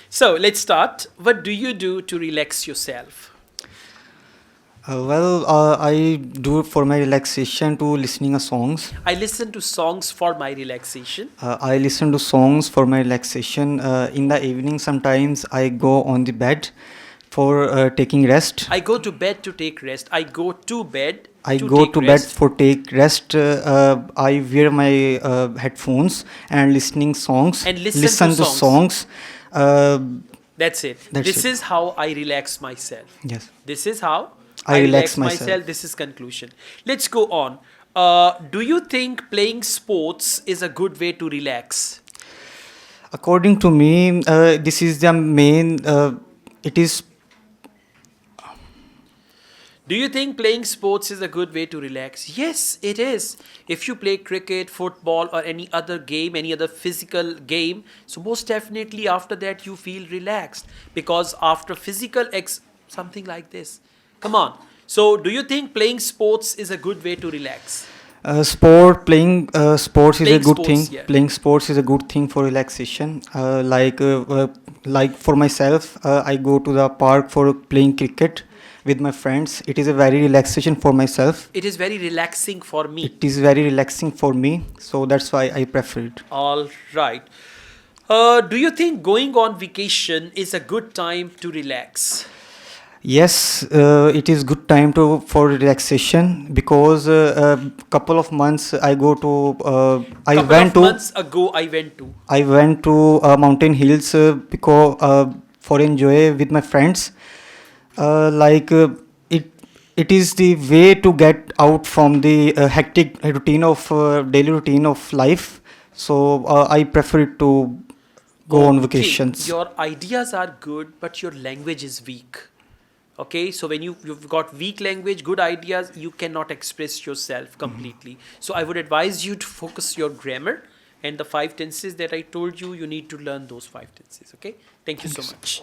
So let's start. What do you do to relax yourself? I do it for my relaxation to listening a songs. I listen to songs for my relaxation. I listen to songs for my relaxation. In the evening, sometimes I go on the bed for taking rest. I go to bed to take rest. I go to bed I to go take to bed rest. for take rest. I wear my headphones and listening songs. And listen to Listen to songs. songs. Uh, That's it. that's This it. is how I relax myself. Yes, This is how I I relax relax myself. myself. This is conclusion. Let's go on. Do you think playing sports is a good way to relax? According to me, this is the main. It is Do you think playing sports is a good way to relax? Yes, it is. If you play cricket, football, or any other game, any other physical game, so most definitely after that you feel relaxed because after something like this. Come on. So, do you think playing sports is a good way to relax? sports is a Playing good thing. sports, yeah. Playing sports is a good thing for relaxation. Like for myself, I go to the park for playing cricket with my friends. It is a very relaxation for myself. It is very relaxing for me. It is very relaxing for me, so that's why I prefer it. All right. Do you think going on vacation is a good time to relax? Yes, it is good time to for relaxation because a couple of months I go to Couple of months ago, I went to. I went to mountain hills because for enjoy with my friends. Like it, it is the way to get out from the hectic routine of daily routine of life. So I prefer it to go on Okay, vacations. your ideas are good, but your language is weak. Okay, so when you've got weak language, good ideas, you cannot express yourself completely. So I would advise you to focus your grammar and the five tenses that I told you. You need to learn those five tenses. Okay, thank you Thank so you, sir. much.